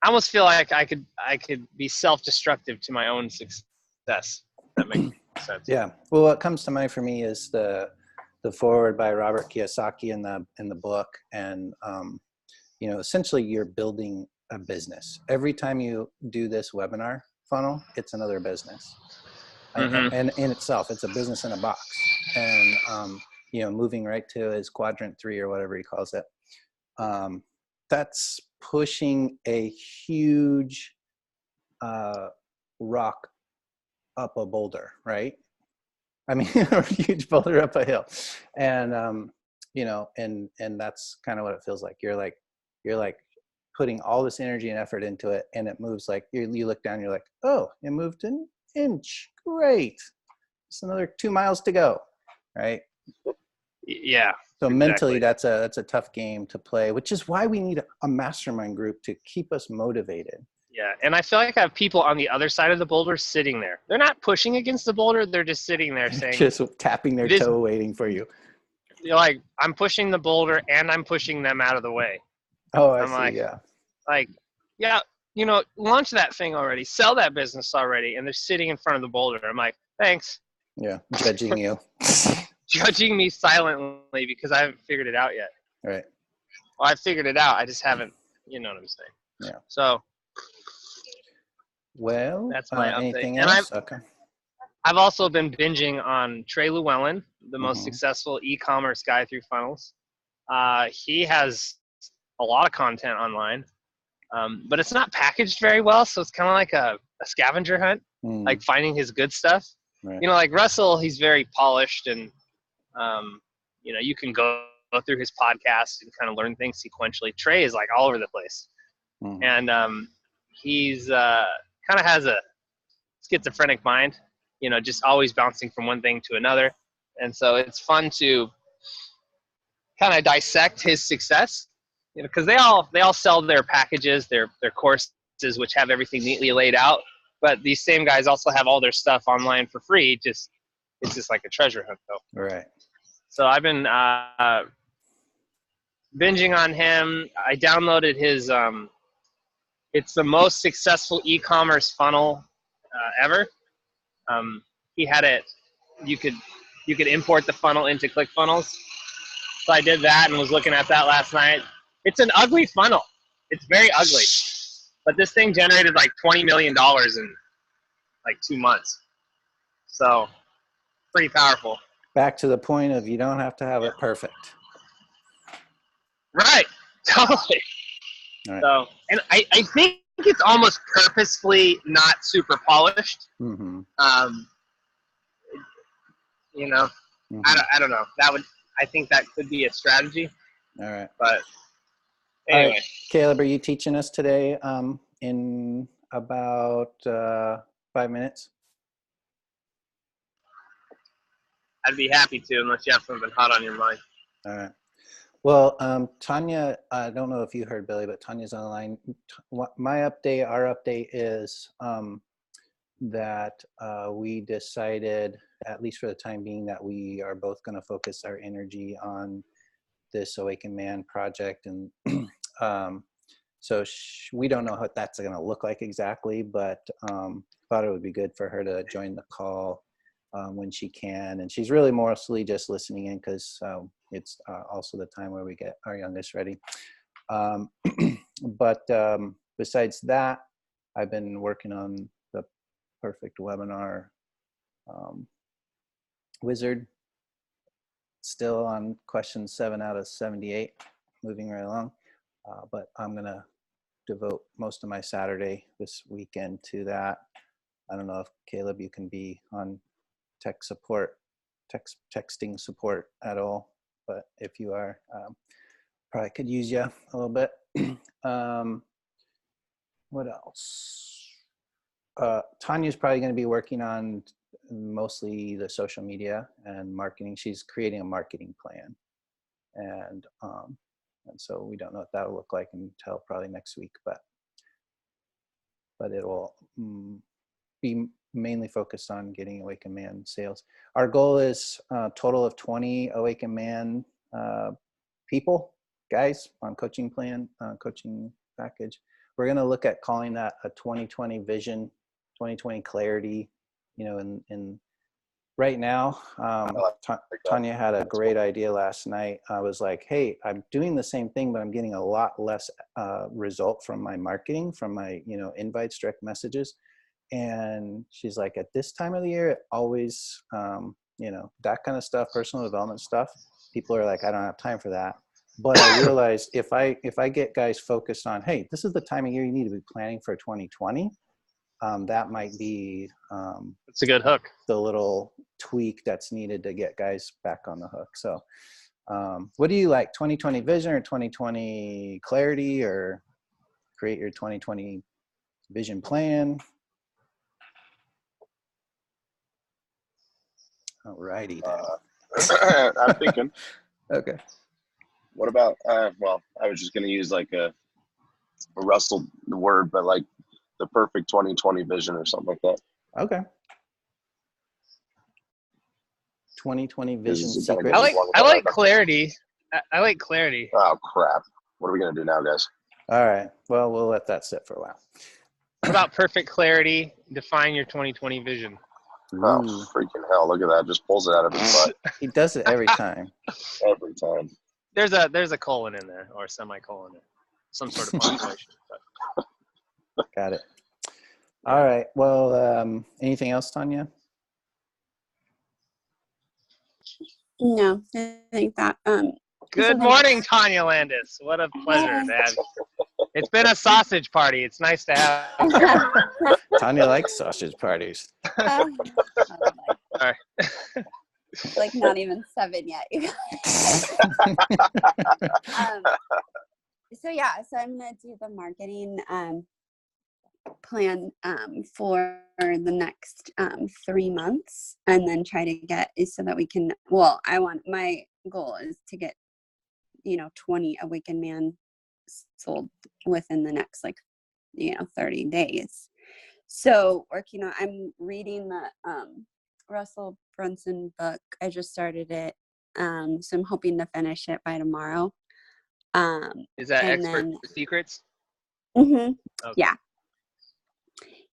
I almost feel like I could be self-destructive to my own success. That makes sense. Yeah. Well, what comes to mind for me is the foreword by Robert Kiyosaki in the book, and you know, essentially you're building a business. Every time you do this webinar funnel, it's another business. Mm-hmm. And in itself, it's a business in a box. And you know, moving right to his quadrant 3 or whatever he calls it, that's pushing a huge rock up a boulder, right? I mean, a huge boulder up a hill. And you know, and that's kind of what it feels like. You're like putting all this energy and effort into it, and it moves like you look down, you're like, oh, it moved an inch. Great. It's another 2 miles to go, right? Yeah. So exactly. mentally, that's a tough game to play, which is why we need a mastermind group to keep us motivated. Yeah, and I feel like I have people on the other side of the boulder sitting there. They're not pushing against the boulder. They're just sitting there saying, just tapping their toe, waiting for you. You're like, I'm pushing the boulder and I'm pushing them out of the way. Oh, I I'm see. like, Yeah. Yeah, you know, launch that thing already, sell that business already, and they're sitting in front of the boulder. I'm like, thanks. Yeah, judging you. Judging me silently because I haven't figured it out yet. Right. Well, I figured it out. I just haven't, you know what I'm saying. Yeah. So. Well, that's my update. Anything else? Okay. I've also been binging on Trey Llewellyn, the most successful e-commerce guy through funnels. He has a lot of content online, but it's not packaged very well, so it's kind of like a scavenger hunt, like finding his good stuff. Right. You know, like Russell, he's very polished, and you know, you can go through his podcast and kind of learn things sequentially. Trey is like all over the place, and he's kind of has a schizophrenic mind, you know, just always bouncing from one thing to another. And so it's fun to kind of dissect his success, you know, because they all sell their packages, their courses, which have everything neatly laid out. But these same guys also have all their stuff online for free. It's just like a treasure hunt, though. Right. So I've been binging on him. I downloaded his. It's the most successful e-commerce funnel ever. He had it. You could import the funnel into ClickFunnels. So I did that and was looking at that last night. It's an ugly funnel. It's very ugly. But this thing generated like $20 million in like 2 months. So pretty powerful. Back to the point of you don't have to have it perfect. Right. Totally. Right. So, and I think it's almost purposefully not super polished. You know, I don't know. I think that could be a strategy. All right. But anyway. Right. Caleb, are you teaching us today in about 5 minutes? I'd be happy to, unless you have something hot on your mind. All right. Well, Tanya, I don't know if you heard Billy, but Tanya's on the line. Our update is that we decided, at least for the time being, that we are both going to focus our energy on this Awaken Man project. And so we don't know what that's going to look like exactly, but thought it would be good for her to join the call when she can. And she's really mostly just listening in because it's also the time where we get our youngest ready. But besides that, I've been working on the perfect webinar wizard. Still on question 7 out of 78, moving right along. But I'm going to devote most of my Saturday this weekend to that. I don't know if Caleb, you can be on tech support, texting support at all, but if you are, probably could use you a little bit. What else? Tanya's probably going to be working on mostly the social media and marketing. She's creating a marketing plan, and so we don't know what that'll look like until probably next week, but it will be mainly focused on getting Awaken Man sales. Our goal is a total of 20 Awaken Man guys on coaching plan, coaching package. we're going to look at calling that a 2020 vision, 2020 clarity, you know, in right now. Tanya had a great idea last night. I was like, hey, I'm doing the same thing, but I'm getting a lot less result from my marketing, from my, you know, invites, direct messages. And she's like, at this time of the year, it always, you know, that kind of stuff, personal development stuff, people are like, I don't have time for that. But I realized if I get guys focused on, hey, this is the time of year you need to be planning for 2020, that might be it's a good hook. The little tweak that's needed to get guys back on the hook. So what do you like, 2020 vision or 2020 clarity, or create your 2020 vision plan? All righty then. I'm thinking. Okay. What about, well, I was just going to use like a Russell word, but like the perfect 2020 vision or something like that. Okay. 2020 vision secret. I like clarity. I like clarity. Oh, crap. What are we going to do now, guys? All right. Well, we'll let that sit for a while. What about perfect clarity? Define your 2020 vision. Oh, freaking hell. Look at that. Just pulls it out of his butt. He does it every time. Every time. There's a colon in there, or a semicolon, some sort of punctuation. Got it. All right. Well, anything else, Tanya? No, I think that. Good morning, Tanya Landis. What a pleasure to have you. It's been a sausage party. It's nice to have. Tanya likes sausage parties. Oh Sorry. Like not even 7 yet. You guys. So I'm gonna do the marketing plan for the next 3 months, and then try to get so that we can. Well, my goal is to get 20 Awakened Man sold within the next 30 days. So I'm reading the Russell Brunson book. I just started it, so I'm hoping to finish it by tomorrow. Is that Expert Secrets? Mm-hmm. Okay.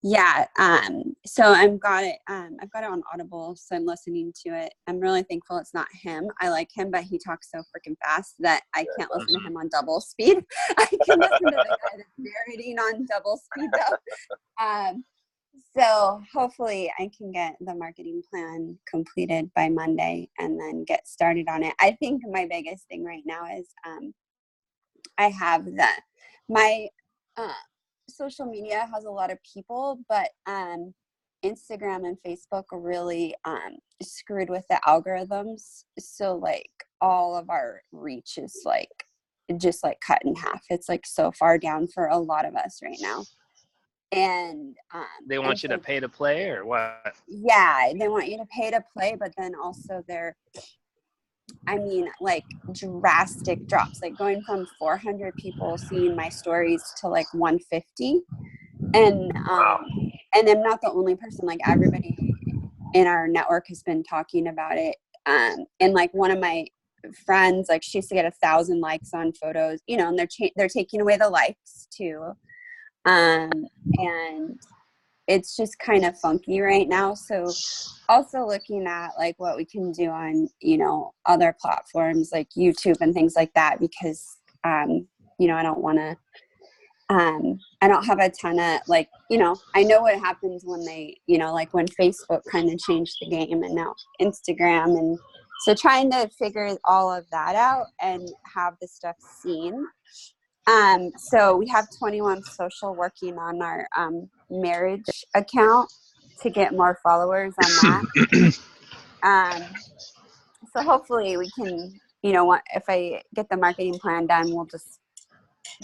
Yeah. So I've got it on Audible, so I'm listening to it. I'm really thankful it's not him. I like him, but he talks so freaking fast that I can't listen to him on double speed. I can listen to the guy that's narrating on double speed though. So hopefully I can get the marketing plan completed by Monday and then get started on it. I think my biggest thing right now is I have my social media has a lot of people, but Instagram and Facebook are really screwed with the algorithms. So all of our reach is just cut in half. It's so far down for a lot of us right now. And they want you to pay to play, or what? Yeah, they want you to pay to play, but then also drastic drops, going from 400 people seeing my stories to 150. And I'm not the only person. Everybody in our network has been talking about it. And one of my friends, she used to get 1,000 likes on photos, and they're taking away the likes too. And it's just kind of funky right now. So also looking at what we can do on, other platforms like YouTube and things like that, because, I don't want to, I don't have a ton of I know what happens when they, when Facebook kind of changed the game, and now Instagram. And so trying to figure all of that out and have the stuff seen. So we have 21 Social working on our marriage account to get more followers on that. So hopefully we can, if I get the marketing plan done, we'll just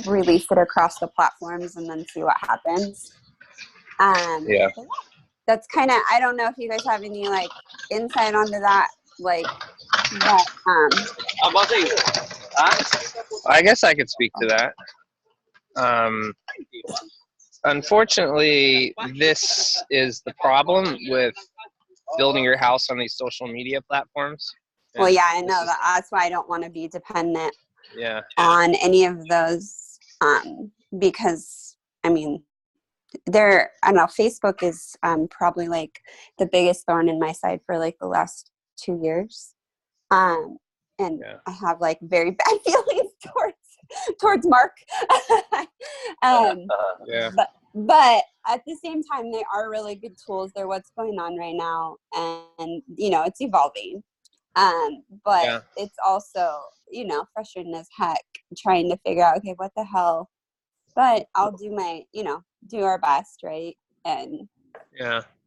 release it across the platforms and then see what happens. Yeah. That's kind of, I don't know if you guys have any insight onto that, I guess I could speak to that. Unfortunately, this is the problem with building your house on these social media platforms. Well, yeah, I know that. That's why I don't want to be dependent Yeah. on any of those, because I mean, I don't know, Facebook is probably like the biggest thorn in my side for like the last 2 years. And I have like very bad feelings towards Mark. But at the same time, they are really good tools. They're what's going on right now, and it's evolving. But it's also frustrating as heck trying to figure out, okay, what the hell. But I'll do my do our best, right? And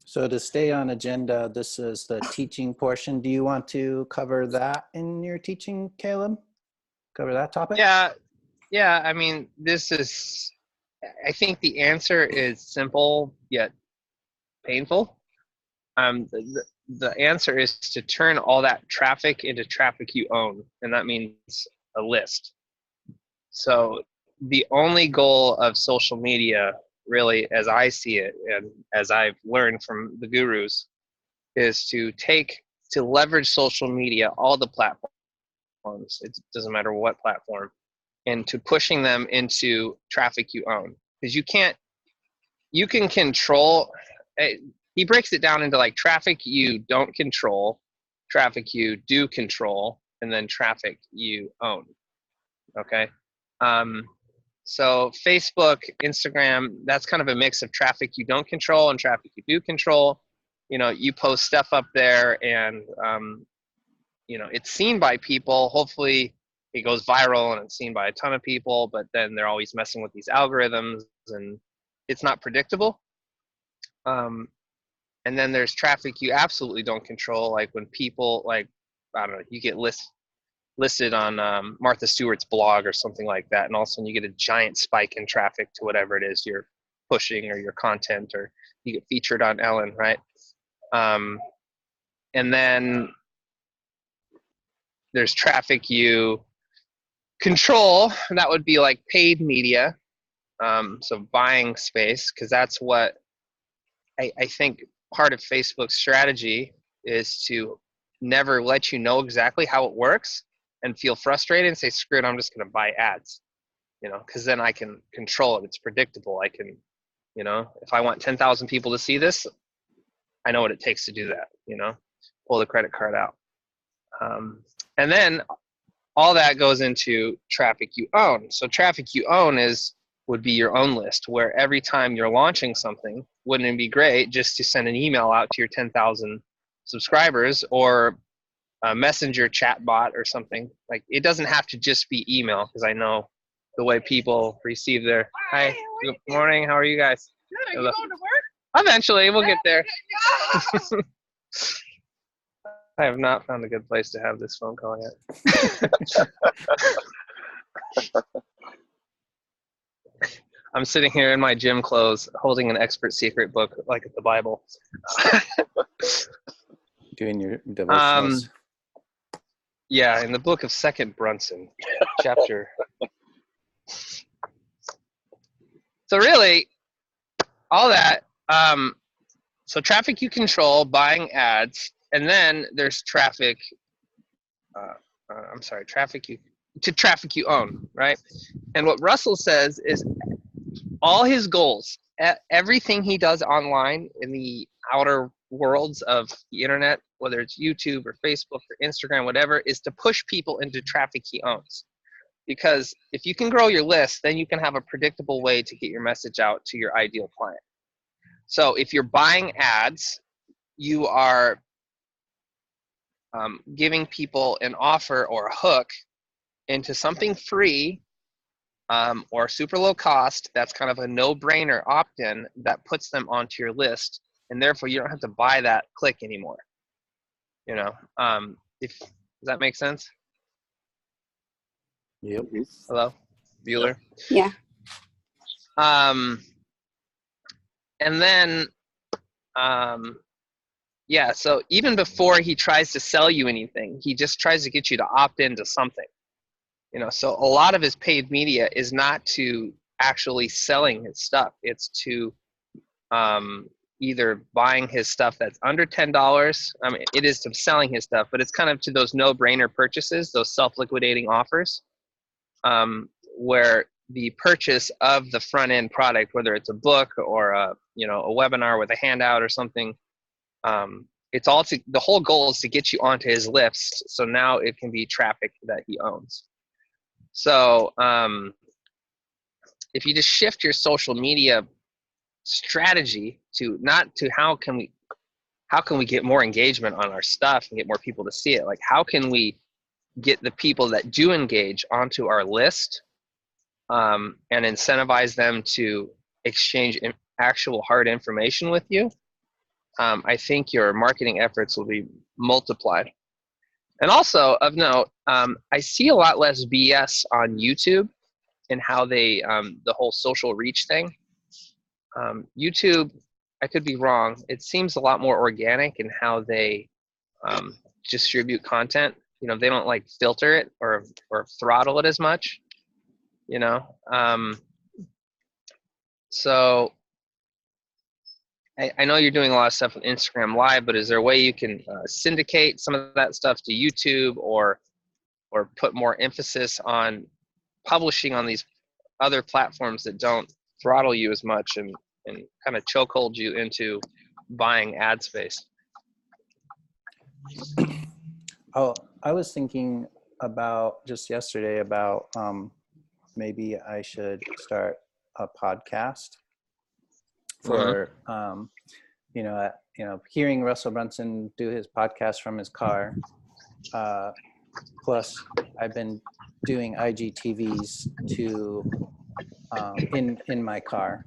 so to stay on agenda, this is the teaching portion. Do you want to cover that in your teaching, Caleb? Cover that topic? Yeah. I mean, I think the answer is simple yet painful. The answer is to turn all that traffic into traffic you own, and that means a list. So the only goal of social media, really, as I see it, and as I've learned from the gurus, is to leverage social media, all the platforms, it doesn't matter what platform, and to pushing them into traffic you own. Because you can control, he breaks it down into like traffic you don't control, traffic you do control, and then traffic you own. Okay. So Facebook, Instagram, that's kind of a mix of traffic you don't control and traffic you do control. You post stuff up there and, it's seen by people. Hopefully it goes viral and it's seen by a ton of people, but then they're always messing with these algorithms and it's not predictable. And then there's traffic you absolutely don't control. Like when people, like, I don't know, you get listed on Martha Stewart's blog or something like that, and all of a sudden you get a giant spike in traffic to whatever it is you're pushing or your content, or you get featured on Ellen, right? And then there's traffic you control, and that would be like paid media, so buying space, because that's what I think part of Facebook's strategy is to never let you know exactly how it works and feel frustrated and say, screw it, I'm just going to buy ads, because then I can control it. It's predictable. I can, if I want 10,000 people to see this, I know what it takes to do that, pull the credit card out. And then all that goes into traffic you own. So traffic you own would be your own list, where every time you're launching something, wouldn't it be great just to send an email out to your 10,000 subscribers, or a messenger chat bot or something? Like, it doesn't have to just be email, because I know the way people receive their, hi, good morning, how are you guys? Good, are you going to work? Eventually, we'll get there. I have not found a good place to have this phone call yet. I'm sitting here in my gym clothes, holding an expert secret book, like the Bible. Doing your devotionals. Yeah, in the book of 2nd Brunson, chapter. So really, all that. So traffic you control, buying ads, and then there's traffic. Traffic you own, right? And what Russell says is all his goals, everything he does online in the outer worlds of the internet, whether it's YouTube or Facebook or Instagram, whatever, is to push people into traffic he owns. Because if you can grow your list, then you can have a predictable way to get your message out to your ideal client. So if you're buying ads, you are giving people an offer or a hook into something free or super low cost. That's kind of a no-brainer opt-in that puts them onto your list, and therefore you don't have to buy that click anymore. Does that make sense? Yep. Hello, Bueller? Yeah. And then so even before he tries to sell you anything, he just tries to get you to opt into something. So a lot of his paid media is not to actually selling his stuff. It's to either buying his stuff that's under $10. I mean, it is to selling his stuff, but it's kind of to those no-brainer purchases, those self-liquidating offers, where the purchase of the front end product, whether it's a book or a webinar with a handout or something. It's all the whole goal is to get you onto his list. So now it can be traffic that he owns. So if you just shift your social media strategy to not to how can we get more engagement on our stuff and get more people to see it? Like, how can we get the people that do engage onto our list and incentivize them to exchange actual hard information with you? I think your marketing efforts will be multiplied. And also, of note, I see a lot less BS on YouTube and how they, the whole social reach thing. YouTube, I could be wrong, it seems a lot more organic in how they distribute content. They don't like filter it or throttle it as much, So I know you're doing a lot of stuff with Instagram Live, but is there a way you can syndicate some of that stuff to YouTube or put more emphasis on publishing on these other platforms that don't throttle you as much and kind of chokehold you into buying ad space? Oh, I was thinking about just yesterday about maybe I should start a podcast for hearing Russell Brunson do his podcast from his car. Plus, I've been doing IGTVs in my car,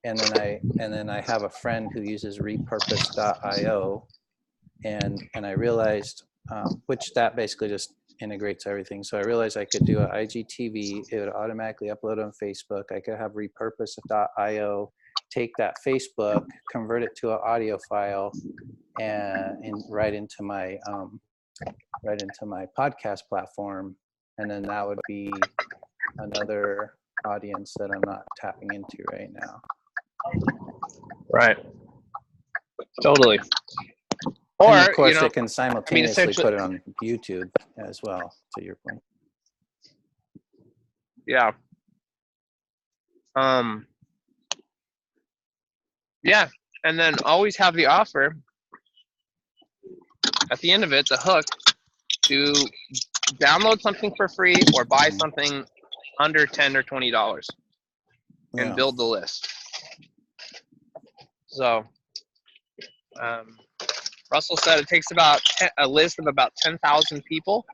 and then I have a friend who uses repurpose.io, and I realized which that basically just integrates everything. So I realized I could do an IGTV. It would automatically upload on Facebook. I could have repurpose.io take that Facebook, convert it to an audio file, and right into my podcast platform, and then that would be another audience that I'm not tapping into right now. Right. Totally. Or, and of course, it can simultaneously put it on YouTube as well, to your point. Yeah. Yeah, and then always have the offer at the end of it, the hook, to download something for free or buy something under $10 or $20 and build the list. So Russell said it takes about a list of about 10,000 people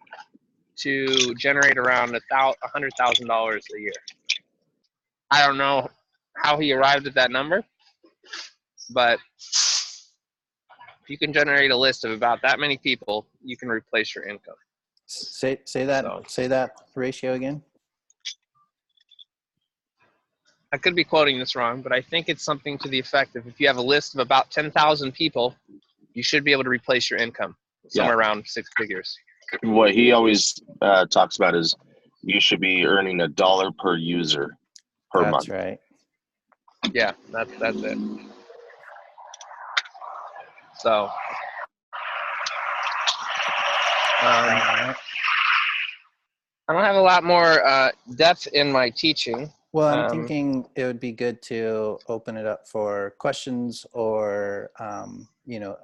to generate around $100,000 a year. I don't know how he arrived at that number, but if you can generate a list of about that many people, you can replace your income. Say that ratio again. I could be quoting this wrong, but I think it's something to the effect of if you have a list of about 10,000 people, you should be able to replace your income somewhere around 6 figures. What he always talks about is you should be earning $1 per user per month. That's right. Yeah, that's it. So I don't have a lot more depth in my teaching. Well, I'm thinking it would be good to open it up for questions or,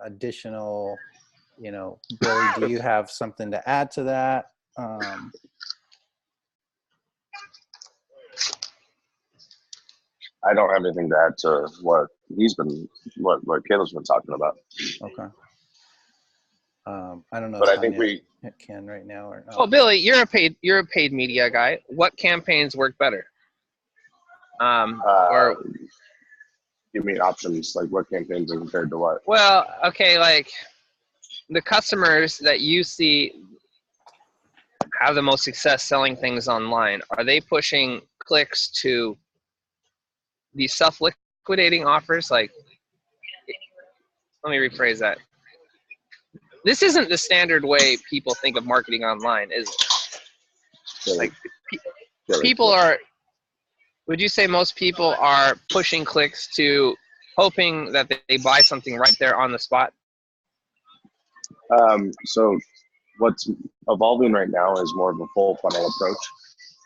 additional, Billy, do you have something to add to that? I don't have anything to add to what Caleb's been talking about. Okay. I don't know. But if I think we can right now or not. Well, Billy, you're a paid media guy. What campaigns work better? Or give me options, like what campaigns are compared to what? Well, okay, like the customers that you see have the most success selling things online, are they pushing clicks to these self-liquidating offers? Like, let me rephrase that. This isn't the standard way people think of marketing online, is it? Like, people are, would you say most people are pushing clicks to hoping that they buy something right there on the spot? So what's evolving right now is more of a full funnel approach.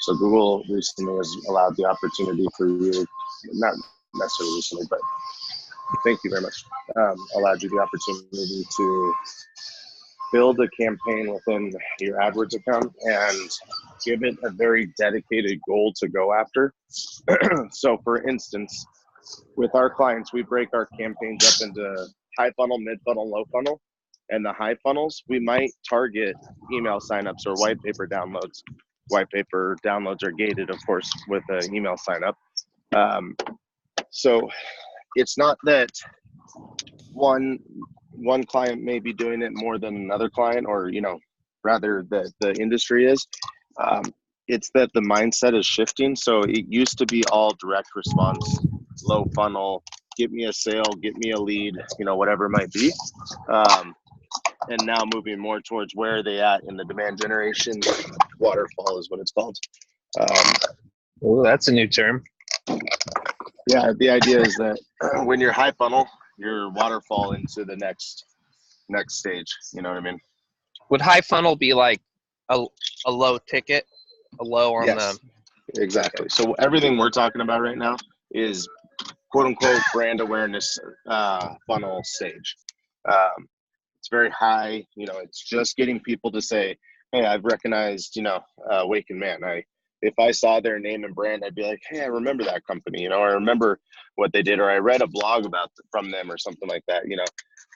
So Google recently has allowed the opportunity for you, not necessarily recently, but thank you very much, allowed you the opportunity to build a campaign within your AdWords account and give it a very dedicated goal to go after. So for instance, with our clients, we break our campaigns up into high funnel, mid funnel, low funnel. And the high funnels, we might target email signups or white paper downloads. White paper downloads are gated, of course, with an email sign up. So it's not that one client may be doing it more than another client, or, you know, rather that the industry is. It's that the mindset is shifting. So it used to be all direct response, low funnel, get me a sale, get me a lead, you know, whatever it might be. And now moving more towards where are they at in the demand generation waterfall is what it's called. Oh, that's a new term. Yeah, the idea is that when you're high funnel, you're waterfall into the next stage. You know what I mean? Would high funnel be like a low ticket, a low on Yes, the? exactly. So everything we're talking about right now is quote unquote brand awareness funnel stage. It's very high. You know, it's just getting people to say, "Hey, I've recognized, you know, Waken Man. If I saw their name and brand, I'd be like, hey, I remember that company. You know, I remember what they did, or I read a blog from them, or something like that. You know,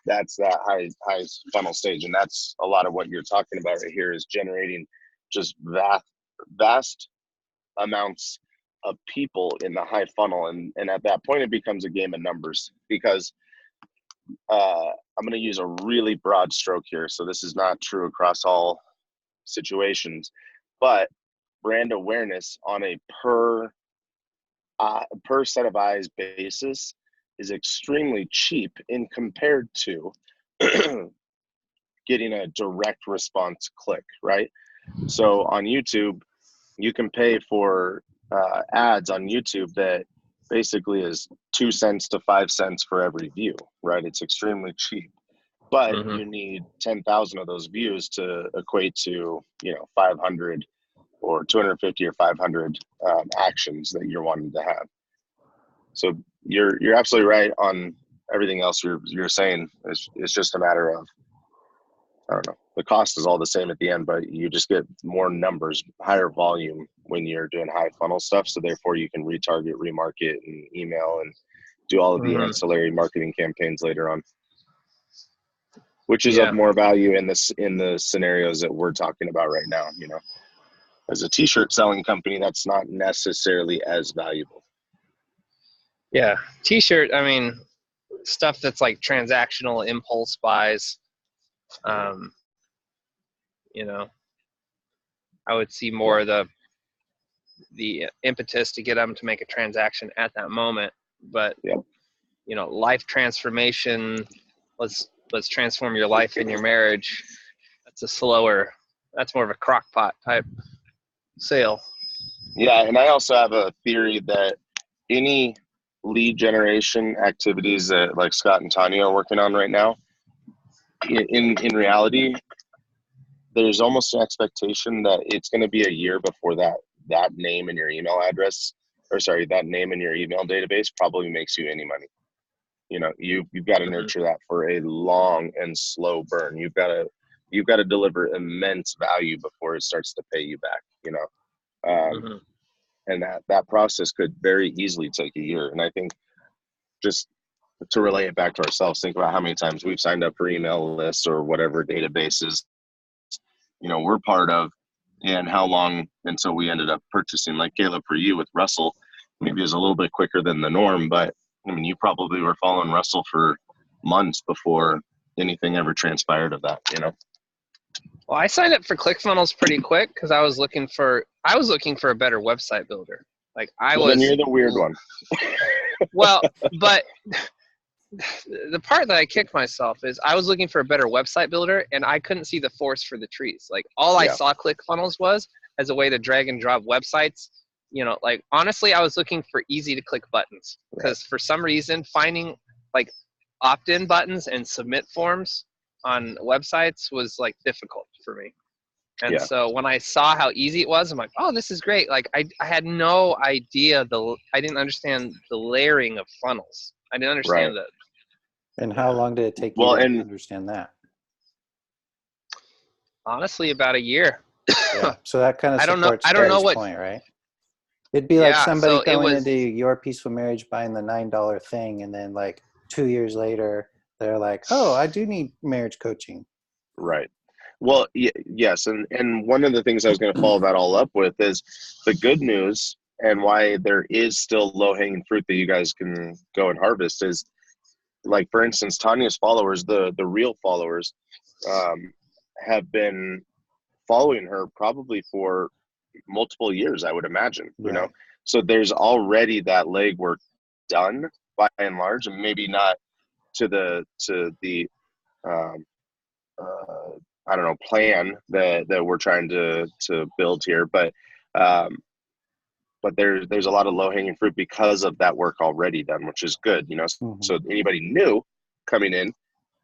that's that high funnel stage, and that's a lot of what you're talking about right here is generating just vast amounts of people in the high funnel, and at that point, it becomes a game of numbers because. I'm going to use a really broad stroke here. So this is not true across all situations, but brand awareness on a per set of eyes basis is extremely cheap in compared to getting a direct response click, right? So on YouTube, you can pay for ads on YouTube that basically is 2 cents to 5 cents for every view, right? It's extremely cheap, but you need 10,000 of those views to equate to, you know, 500 or 250 or 500 actions that you're wanting to have. So you're absolutely right on everything else you're saying. It's just a matter of, I don't know, the cost is all the same at the end, but you just get more numbers, higher volume when you're doing high funnel stuff. So therefore you can retarget, remarket, and email and do all of the ancillary marketing campaigns later on, which is of more value in the scenarios that we're talking about right now. You know, as a t-shirt selling company, that's not necessarily as valuable. Yeah. T-shirt, I mean, stuff that's like transactional impulse buys, you know, I would see more of the impetus to get them to make a transaction at that moment. But, you know, life transformation, let's transform your life and your marriage. That's more of a crock pot type sale. Yeah. And I also have a theory that any lead generation activities that like Scott and Tanya are working on right now, in reality, there's almost an expectation that it's going to be a year before that name in your email address, or sorry, that name in your email database probably makes you any money. You know, you've got to nurture that for a long and slow burn. You've got to deliver immense value before it starts to pay you back, you know. And that process could very easily take a year. And I think, just to relay it back to ourselves, think about how many times we've signed up for email lists or whatever databases, you know, we're part of, and how long until we ended up purchasing. Like Caleb, for you with Russell, maybe it was a little bit quicker than the norm, but I mean, you probably were following Russell for months before anything ever transpired of that, you know? Well, I signed up for ClickFunnels pretty quick because I was looking for a better website builder. Like Then you're the weird one. Well, but the part that I kicked myself is I was looking for a better website builder, and I couldn't see the forest for the trees. Like I saw ClickFunnels was as a way to drag and drop websites. You know, like honestly, I was looking for easy to click buttons because for some reason finding like opt-in buttons and submit forms on websites was like difficult for me. And so when I saw how easy it was, I'm like, oh, this is great. Like I had no idea I didn't understand the layering of funnels. I didn't understand that. And how long did it take you to understand that? Honestly, about a year. Yeah. So that kind of supports I don't know what point, right? It'd be like somebody going into Your Peaceful Marriage, buying the $9 thing, and then like 2 years later, they're like, oh, I do need marriage coaching. Right. Well, yes. And one of the things I was going to follow that all up with is the good news, and why there is still low-hanging fruit that you guys can go and harvest is, like, for instance, Tanya's followers, the real followers, have been following her probably for multiple years, I would imagine, you know? So there's already that legwork done by and large, and maybe not to the I don't know, plan that we're trying to build here, but there's a lot of low-hanging fruit because of that work already done, which is good, you know. So anybody new coming in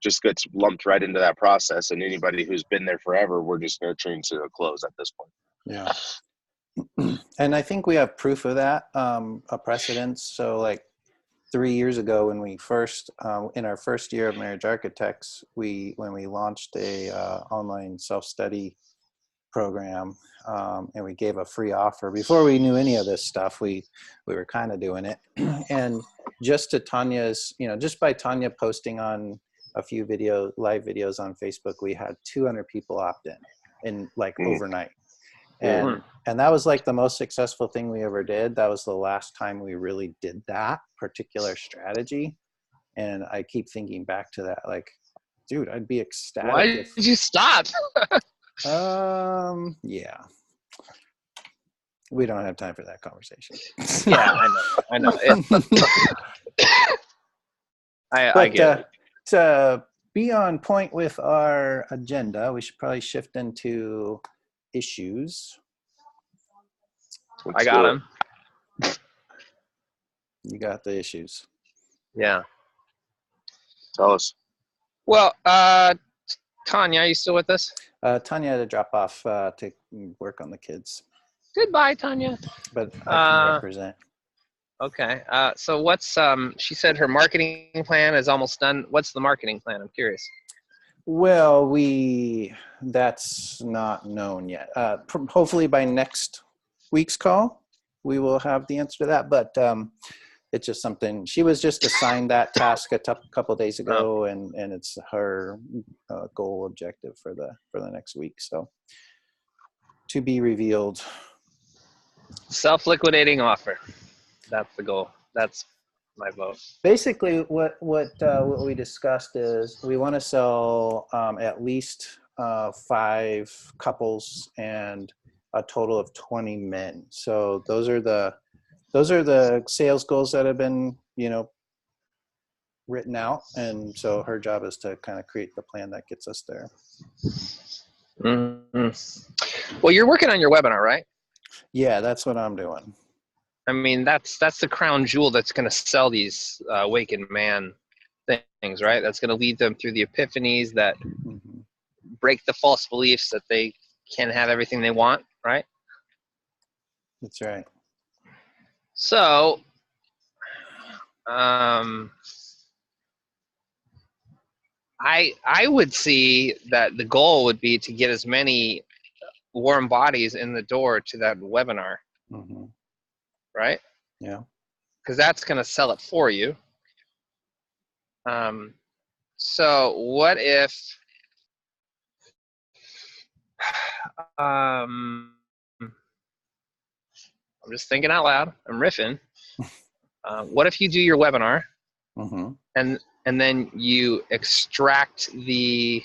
just gets lumped right into that process, and anybody who's been there forever, we're just nurturing to a close at this point. Yeah. And I think we have proof of that, a precedence. So like 3 years ago, when we first, in our first year of Marriage Architects, when we launched a online self-study program, and we gave a free offer before we knew any of this stuff, we were kind of doing it. And just to Tanya's, just by Tanya posting on a few live videos on Facebook, we had 200 people opt in like overnight. And that was like the most successful thing we ever did. That was the last time we really did that particular strategy. And I keep thinking back to that, like, dude, I'd be ecstatic. Why did you stop? Yeah. We don't have time for that conversation. Yeah, I know. I get it. To be on point with our agenda, we should probably shift into issues. I got them. You got the issues. Yeah. Tell us. Well, Tanya, are you still with us? Tanya had to drop off to work on the kids. Goodbye, Tanya. But I can represent. Okay. So what's she said her marketing plan is almost done. What's the marketing plan? I'm curious. Well, that's not known yet. Hopefully by next week's call, we will have the answer to that. But it's just something, she was just assigned that task a couple of days ago, and it's her goal objective for the next week. So to be revealed. Self-liquidating offer. That's the goal. That's my vote. Basically, what we discussed is we want to sell at least 5 couples and a total of 20 men. So those are the sales goals that have been, written out. And so her job is to kind of create the plan that gets us there. Mm-hmm. Well, you're working on your webinar, right? Yeah, that's what I'm doing. I mean, that's the crown jewel that's going to sell these awakened man things, right? That's going to lead them through the epiphanies that break the false beliefs that they can have everything they want, right? That's right. So, I would see that the goal would be to get as many warm bodies in the door to that webinar, right? Yeah. Because that's going to sell it for you. So what if I'm just thinking out loud, I'm riffing. What if you do your webinar and then you extract you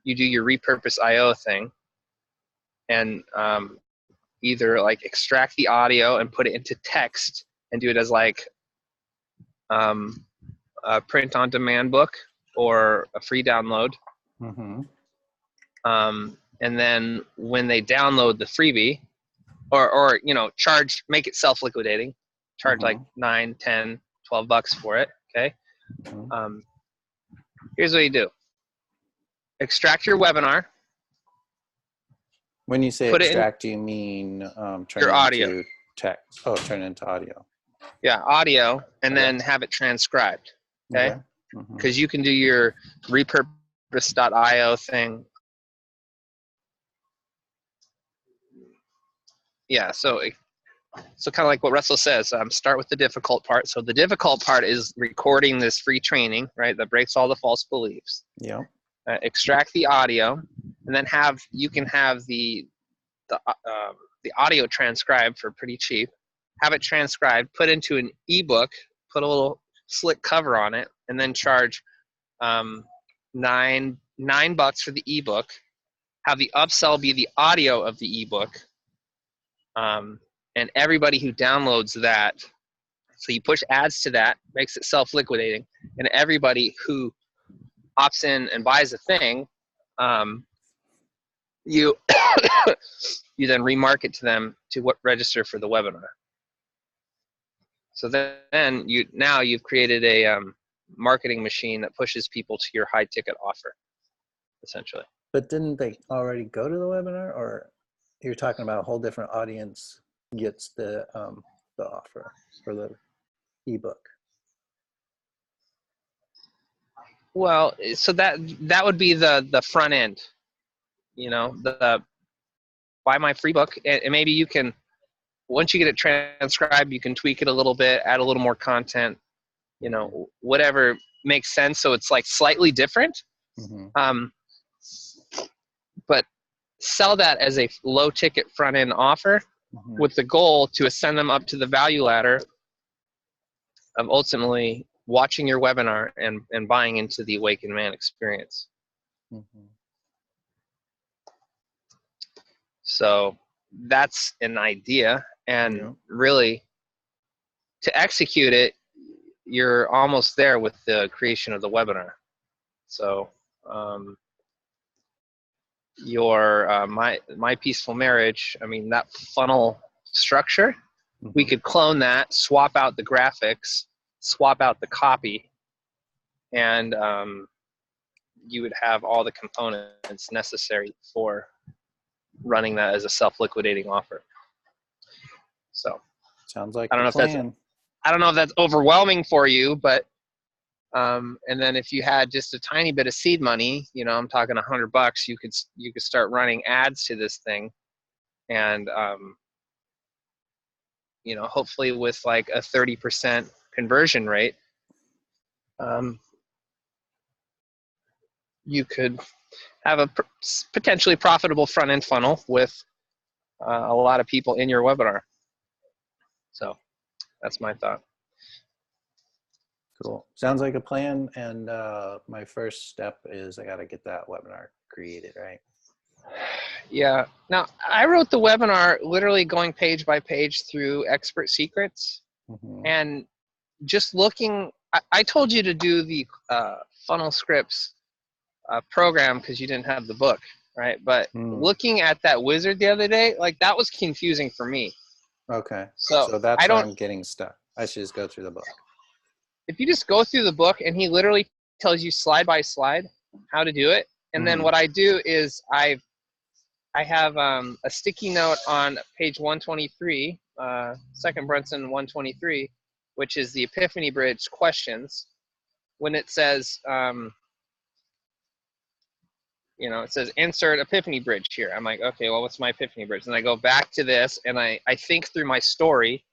do your repurpose IO thing, and either like extract the audio and put it into text and do it as like a print on demand book or a free download. And then when they download the freebie, or make it self-liquidating, charge like $9, $10, $12 for it. Okay. Here's what you do. Extract your webinar, When you say Put extract, do you mean turn your it audio. into text? Oh, turn it into audio. Yeah, audio, and then have it transcribed. Okay, because you can do your repurpose.io thing. Yeah, so kind of like what Russell says, start with the difficult part. So the difficult part is recording this free training, right, that breaks all the false beliefs. Yeah. Extract the audio, and then you can have the audio transcribed for pretty cheap. Have it transcribed, put into an ebook, put a little slick cover on it, and then charge $9 for the ebook. Have the upsell be the audio of the ebook. And everybody who downloads that, so you push ads to that, makes it self-liquidating, and everybody who opts in and buys a thing, you you then remarket to them to register for the webinar. So then you've created a marketing machine that pushes people to your high ticket offer, essentially. But didn't they already go to the webinar, or you're talking about a whole different audience gets the offer for the ebook? Well, so that would be the front end, the buy my free book, and maybe you can, once you get it transcribed, you can tweak it a little bit, add a little more content, whatever makes sense. So it's like slightly different, but sell that as a low ticket front end offer with the goal to ascend them up to the value ladder of ultimately watching your webinar and buying into the Awakened Man experience. So that's an idea, and really to execute it, you're almost there with the creation of the webinar. So your my peaceful marriage, I mean, that funnel structure, we could clone that, swap out the graphics, swap out the copy, and you would have all the components necessary for running that as a self-liquidating offer. So sounds like I don't know plan. I don't know if that's overwhelming for you, but and then if you had just a tiny bit of seed money, I'm talking $100, you could start running ads to this thing, and hopefully with like a 30% conversion rate, you could have a potentially profitable front end funnel with a lot of people in your webinar. So that's my thought. Cool. Sounds like a plan. And my first step is I got to get that webinar created, right? Yeah. Now, I wrote the webinar literally going page by page through Expert Secrets. And just looking, I told you to do the Funnel Scripts program because you didn't have the book, right? But looking at that wizard the other day, like, that was confusing for me. Okay. So that's where I'm getting stuck. I should just go through the book. If you just go through the book, and he literally tells you slide by slide how to do it, and then what I do is I have a sticky note on page 123, Second Brunson 123, which is the Epiphany Bridge questions. When it says, it says insert Epiphany Bridge here. I'm like, okay, well, what's my Epiphany Bridge? And I go back to this, and I think through my story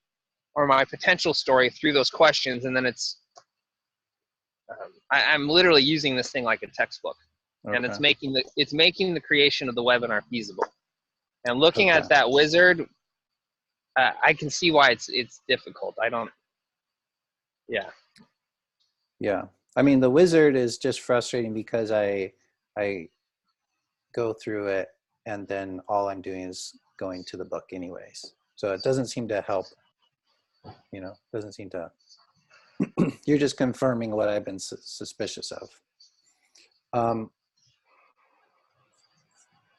or my potential story through those questions, and then it's I'm literally using this thing like a textbook, and it's making the creation of the webinar feasible. And looking at that wizard, I can see why it's difficult. Yeah. I mean, the wizard is just frustrating because I go through it, and then all I'm doing is going to the book anyways. So it doesn't seem to help. Doesn't seem to. You're just confirming what I've been suspicious of.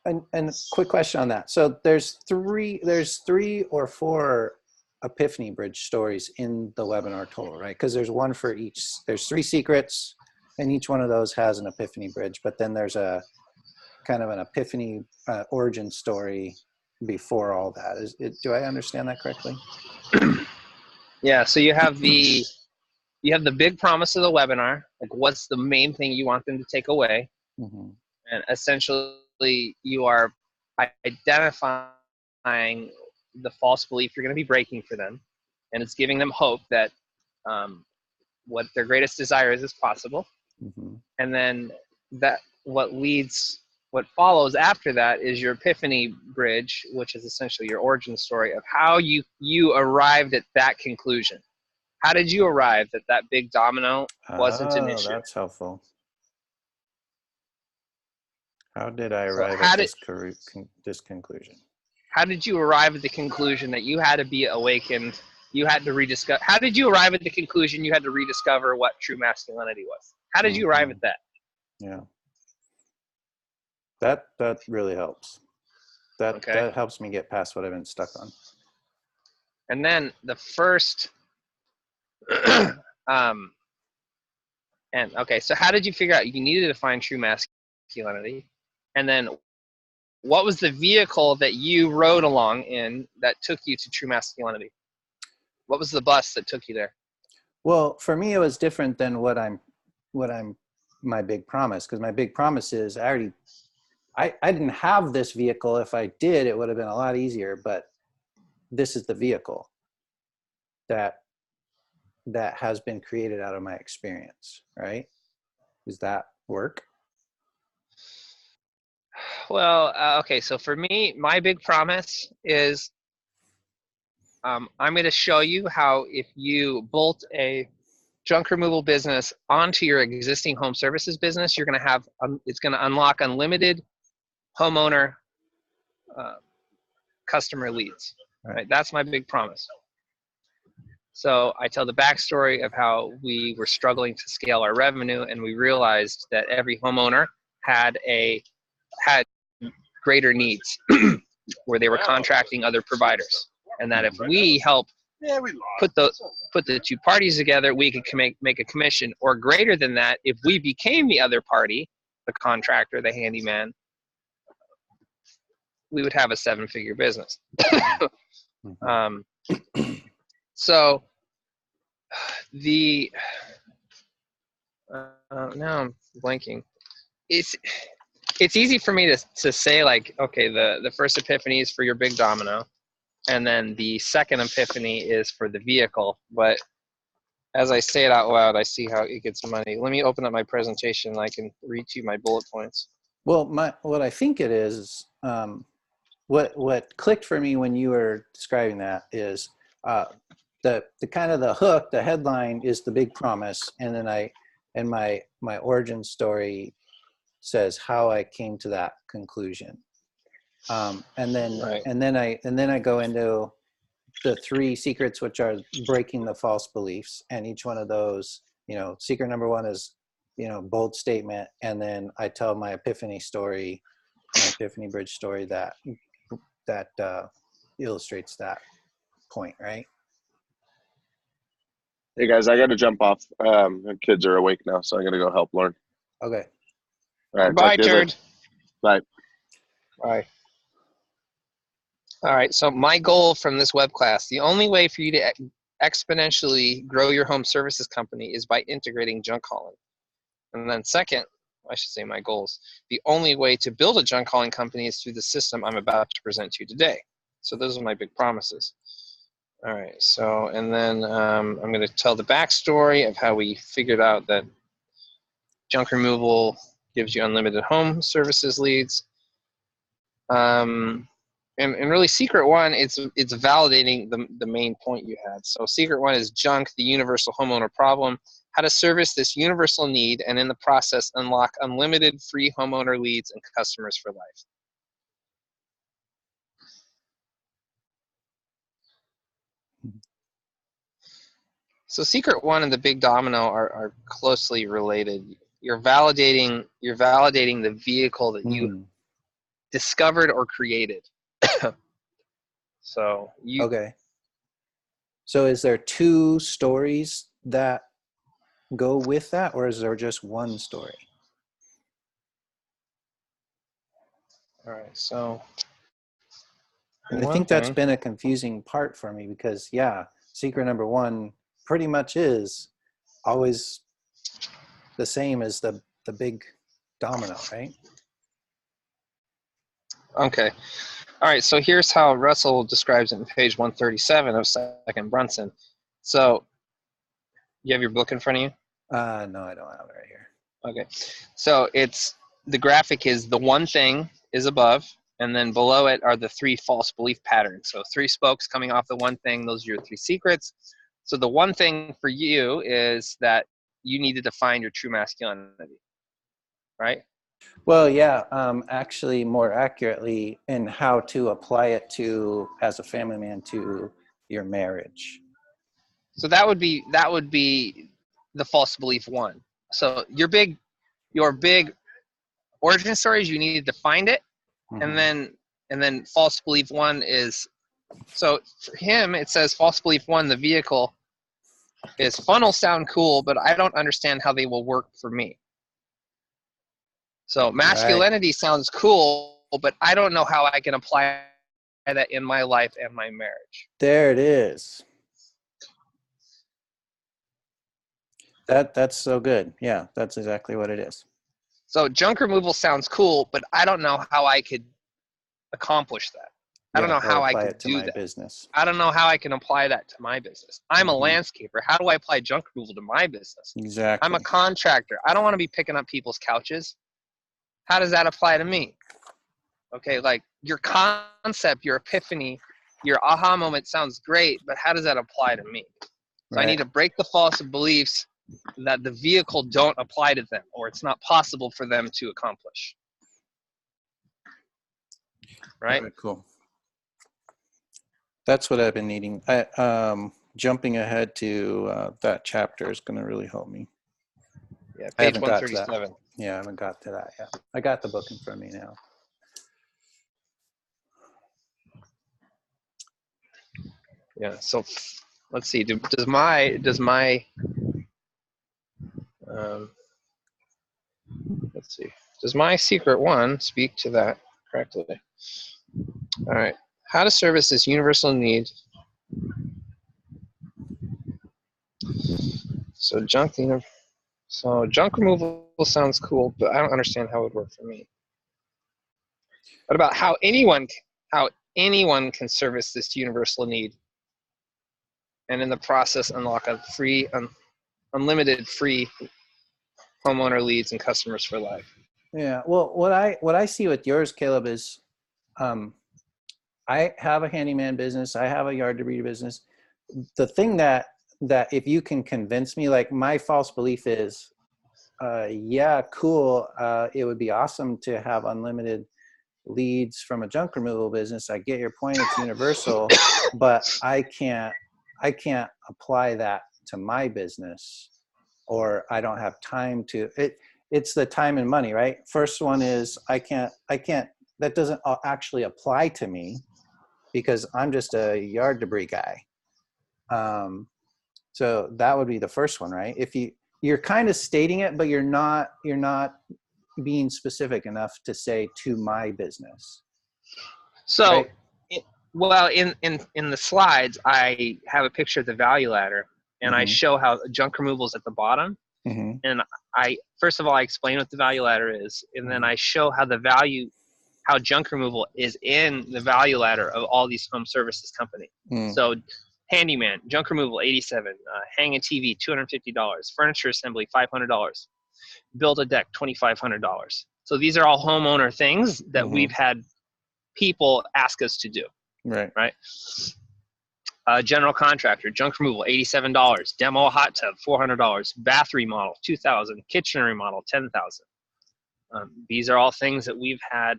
And quick question on that. So there's three or four Epiphany Bridge stories in the webinar total, right? Because there's one for each. There's 3 secrets, and each one of those has an Epiphany Bridge. But then there's a kind of an epiphany origin story before all that. Do I understand that correctly? Yeah. So you have the big promise of the webinar. Like, what's the main thing you want them to take away? Mm-hmm. And essentially, you are identifying the false belief you're going to be breaking for them, and it's giving them hope that what their greatest desire is possible. Mm-hmm. And then what follows after that is your epiphany bridge, which is essentially your origin story of how you arrived at that conclusion. How did you arrive that that big domino wasn't an issue? That's helpful. How did I So arrive at this conclusion? How did you arrive at the conclusion that you had to be awakened? You had to rediscover. How did you arrive at the conclusion you had to rediscover what true masculinity was? How did you arrive at that? Yeah. That really helps. That helps me get past what I've been stuck on. And then the first, so how did you figure out you needed to find true masculinity? And then what was the vehicle that you rode along in that took you to true masculinity? What was the bus that took you there? Well, for me, it was different than what I'm my big promise, because my big promise is I didn't have this vehicle. If I did, it would have been a lot easier, but this is the vehicle that has been created out of my experience, right? Does that work? Well, okay, so for me, my big promise is I'm going to show you how if you bolt a junk removal business onto your existing home services business, you're going to have, it's going to unlock unlimited homeowner customer leads. Right? That's my big promise. So I tell the backstory of how we were struggling to scale our revenue, and we realized that every homeowner had greater needs where they were contracting other providers, and that if we help put the two parties together, we could make a commission, or greater than that if we became the other party, the contractor, the handyman, we would have a 7-figure business. So now I'm blanking. It's easy for me to say, like, okay, the first epiphany is for your big domino, and then the second epiphany is for the vehicle. But as I say it out loud, I see how it gets money. Let me open up my presentation and I can read to you my bullet points. Well, what I think it is, what clicked for me when you were describing that is the kind of the hook, the headline is the big promise, and then my origin story says how I came to that conclusion, and then I go into the 3 secrets, which are breaking the false beliefs, and each one of those, secret number 1 is bold statement, and then I tell my epiphany story, my epiphany bridge story that illustrates that point, right? Hey guys, I got to jump off. The kids are awake now, so I'm gonna go help Lauren. Okay. All right. Bye, Turd. Bye. Bye. All right. So my goal from this web class, the only way for you to exponentially grow your home services company is by integrating junk hauling. And then second, I should say my goals, the only way to build a junk hauling company is through the system I'm about to present to you today. So those are my big promises. All right, so, and then I'm going to tell the backstory of how we figured out that junk removal gives you unlimited home services leads. And really, secret 1, it's validating the main point you had. So secret 1 is junk, the universal homeowner problem, how to service this universal need, and in the process, unlock unlimited free homeowner leads and customers for life. So secret 1 and the big domino are closely related. You're validating the vehicle that you discovered or created. So okay. So is there 2 stories that go with that, or is there just 1 story? All right. So I think that's been a confusing part for me because, yeah, secret number one pretty much is always the same as the big domino, right? Okay. All right. So here's how Russell describes it in page 137 of Second Brunson. So you have your book in front of you? No, I don't have it right here. Okay. So the graphic is the one thing is above, and then below it are the three false belief patterns. So 3 spokes coming off the one thing. Those are your 3 secrets. So the one thing for you is that you need to define your true masculinity, right? Well, yeah, actually more accurately in how to apply it to, as a family man, to your marriage. So that would be the false belief one. So your big origin story is you needed to find it, Mm-hmm. and then false belief one is, so for him it says false belief one, the vehicle is funnels sound cool, but I don't understand how they will work for me. So masculinity sounds cool, but I don't know how I can apply that in my life and my marriage. There it is. That's so good. Yeah, that's exactly what it is. So junk removal sounds cool, but I don't know how I could accomplish that. I don't know how I could do that. Business. I don't know how I can apply that to my business. I'm a landscaper. How do I apply junk removal to my business? Exactly. I'm a contractor. I don't want to be picking up people's couches. How does that apply to me? Okay, like your concept, your epiphany, your aha moment sounds great, but how does that apply to me? So I need to break the false beliefs that the vehicle don't apply to them, or it's not possible for them to accomplish. Right? Very cool. That's what I've been needing. Jumping ahead to that chapter is going to really help me. Yeah, page 137. Yeah, I haven't got to that yet. I got the book in front of me now. Yeah, so let's see. Does my let's see. Does my secret one speak to that correctly? All right. How to service this universal need. So junk removal sounds cool, but I don't understand how it would work for me. What about how anyone can service this universal need, and in the process unlock a free, unlimited free homeowner leads and customers for life? Yeah. Well, what I see with yours, Caleb, is I have a handyman business. I have a yard debris business. The thing that if you can convince me, like my false belief is, yeah, cool. It would be awesome to have unlimited leads from a junk removal business. I get your point. It's universal, but I can't apply that to my business, or I don't have time to. It's the time and money, right? First one is I can't. That doesn't actually apply to me because I'm just a yard debris guy. So that would be the first one, right? If you're kind of stating it, but you're not being specific enough to say to my business. So, right? in the slides, I have a picture of the value ladder, and I show how junk removal is at the bottom. And first of all, I explain what the value ladder is, and then I show how junk removal is in the value ladder of all these home services company. So handyman, junk removal, $87, hang a TV, $250, furniture assembly, $500, build a deck, $2,500. So these are all homeowner things that we've had people ask us to do. Right. General contractor, junk removal, $87, demo a hot tub, $400, bath remodel, $2,000, kitchen remodel, $10,000. These are all things that we've had.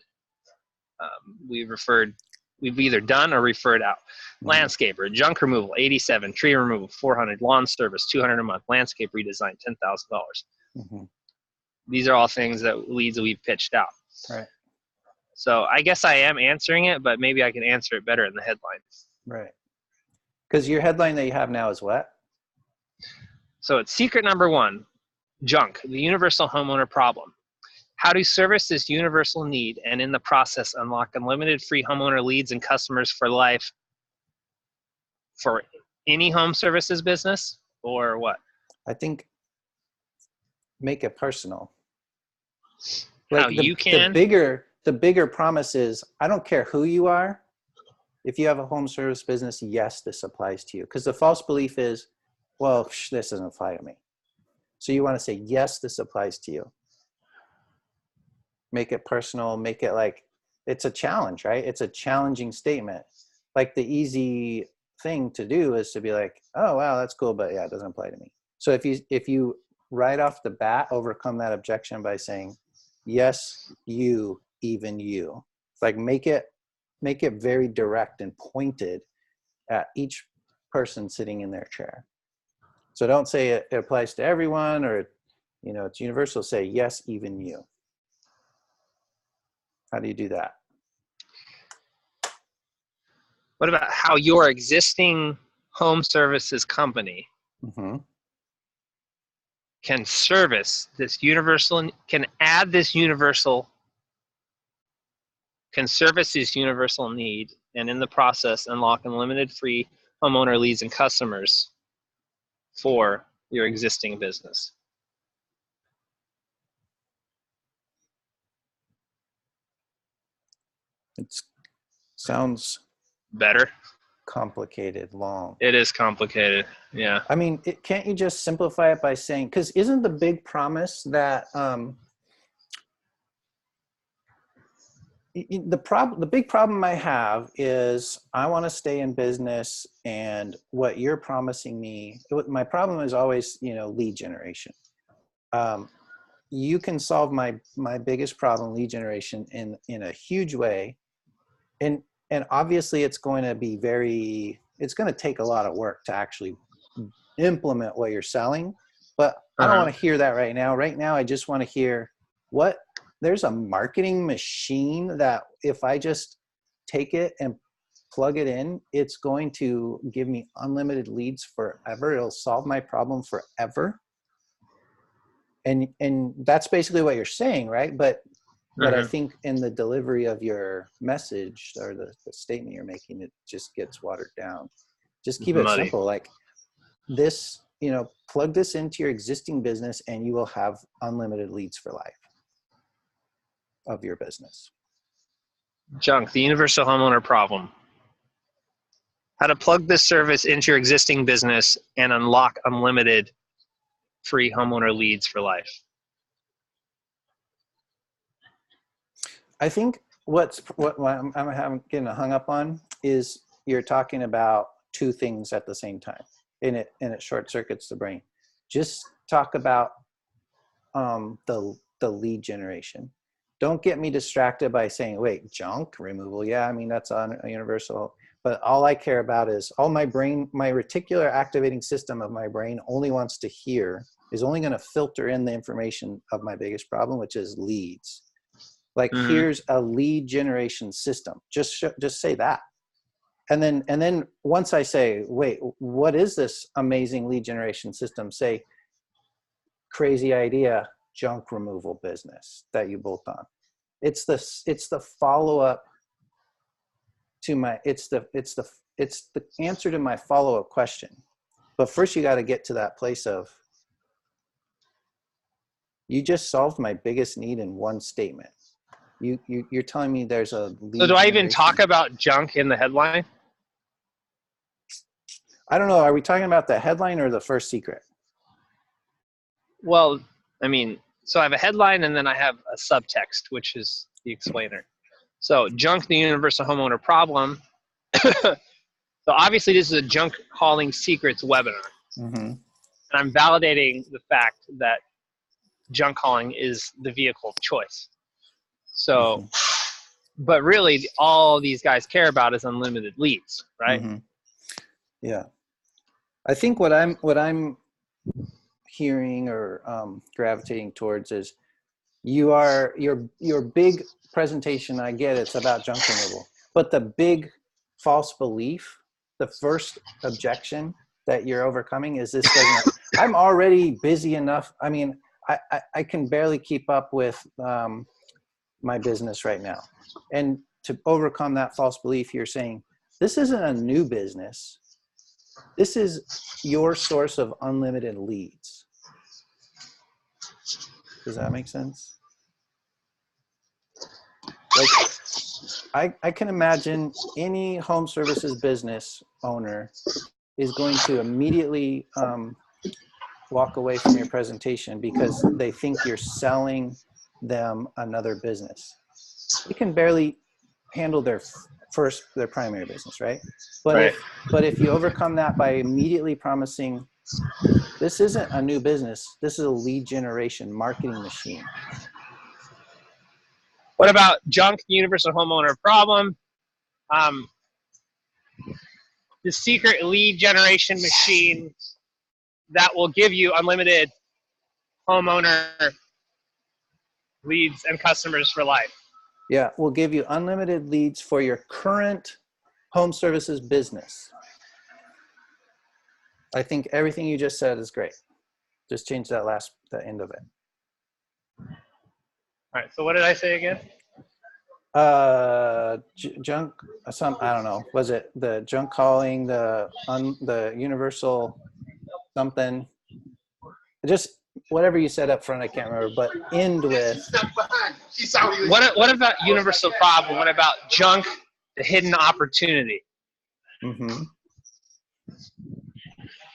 We've either done or referred out. Landscaper, junk removal, $87, tree removal, $400, lawn service, $200 a month, landscape redesign, $10,000. These are all things leads that we've pitched out. Right. So I guess I am answering it, but maybe I can answer it better in the headline. Right. Because your headline that you have now is what? So it's secret number one, junk, the universal homeowner problem. How to service this universal need and in the process unlock unlimited free homeowner leads and customers for life for any home services business, or what? I think make it personal. How Like you can? the bigger promise is, I don't care who you are. If you have a home service business, yes, this applies to you. Because the false belief is, well, this doesn't apply to me. So you want to say, yes, this applies to you. Make it personal, make it like, it's a challenge, right? It's a challenging statement. Like the easy thing to do is to be like, oh, wow, that's cool, but yeah, it doesn't apply to me. So if you right off the bat overcome that objection by saying, yes, you, even you. It's like make it very direct and pointed at each person sitting in their chair. So don't say it applies to everyone or, you know, it's universal. Say, yes, even you. How do you do that? What about how your existing home services company can service this universal, can service this universal need, and in the process unlock unlimited free homeowner leads and customers for your existing business? It sounds better. Complicated, long. It is complicated. Yeah. I mean, can't you just simplify it by saying, because isn't the big promise that the big problem I have is I want to stay in business, and what you're promising me, my problem is always, you know, lead generation. You can solve my biggest problem, lead generation, in a huge way. And obviously it's going to be it's going to take a lot of work to actually implement what you're selling, but I don't want to hear that right now. Right now, I just want to hear there's a marketing machine that if I just take it and plug it in, it's going to give me unlimited leads forever. It'll solve my problem forever. And that's basically what you're saying, right? But I think in the delivery of your message or the statement you're making, it just gets watered down. Just keep it simple. Like this, you know, plug this into your existing business and you will have unlimited leads for life of your business. Junk, the universal homeowner problem. How to plug this service into your existing business and unlock unlimited free homeowner leads for life. I think what I'm getting hung up on is you're talking about two things at the same time, and it short circuits the brain. Just talk about the lead generation. Don't get me distracted by saying, wait, junk removal. Yeah, I mean, that's on a universal, but all I care about is all my brain, my reticular activating system of my brain only wants to hear, is only going to filter in the information of my biggest problem, which is leads. Like, here's a lead generation system. Just say that. And then once I say, wait, what is this amazing lead generation system? Say, crazy idea, junk removal business that you bolt on. It's the follow-up to my, it's the answer to my follow-up question. But first you got to get to that place of, you just solved my biggest need in one statement. You're telling me there's a lead So do I even generation. talk about junk in the headline? I don't know. Are we talking about the headline or the first secret? Well, I mean, so I have a headline and then I have a subtext, which is the explainer. So junk, the universal homeowner problem. So obviously this is a junk hauling secrets webinar. And I'm validating the fact that junk hauling is the vehicle of choice. So, but really all these guys care about is unlimited leads, right? Yeah. I think what I'm hearing or gravitating towards is your big presentation. I get it's about junk removal, but the big false belief, the first objection that you're overcoming is this doesn't, I'm already busy enough. I mean, I can barely keep up with my business right now. And to overcome that false belief, you're saying, this isn't a new business. This is your source of unlimited leads. Does that make sense? Like, I can imagine any home services business owner is going to immediately walk away from your presentation because they think you're selling them another business. They can barely handle their primary business, right? But if you overcome that by immediately promising, this isn't a new business, this is a lead generation marketing machine. What about junk universal homeowner problem? The secret lead generation machine that will give you unlimited homeowner leads and customers for life. Yeah, we'll give you unlimited leads for your current home services business. I think everything you just said is great. Just change that the end of it. All right, so what did I say again? Junk, I don't know. Was it the junk calling, the universal something? Just whatever you said up front, I can't remember, but end with. What about universal problem? What about junk, the hidden opportunity? Mm-hmm.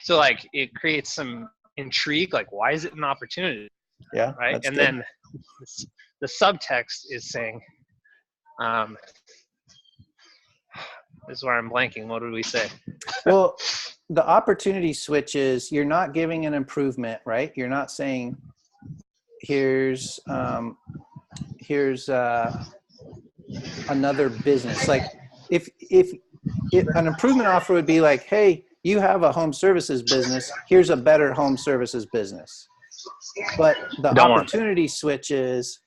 So like it creates some intrigue, like why is it an opportunity? Yeah. Right. And good. Then the subtext is saying, this is where I'm blanking. What did we say? Well, the opportunity switch is you're not giving an improvement, right? You're not saying, here's another business. Like if an improvement offer would be like, hey, you have a home services business, here's a better home services business. But the opportunity switch is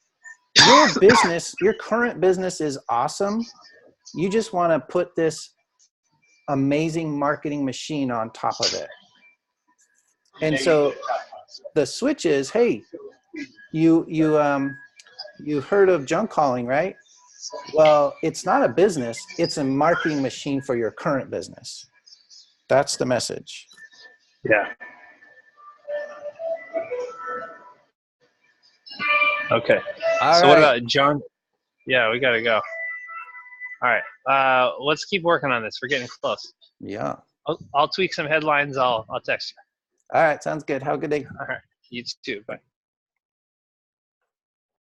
your business, your current business is awesome. You just want to put this amazing marketing machine on top of it. And so the switch is, hey, you heard of junk calling, right? Well, it's not a business, it's a marketing machine for your current business. That's the message. Yeah. Okay. So what about junk? Yeah, we got to go. All right. Let's keep working on this. We're getting close. Yeah. I'll tweak some headlines. I'll text you. All right. Sounds good. Have a good day. All right. You too. Bye.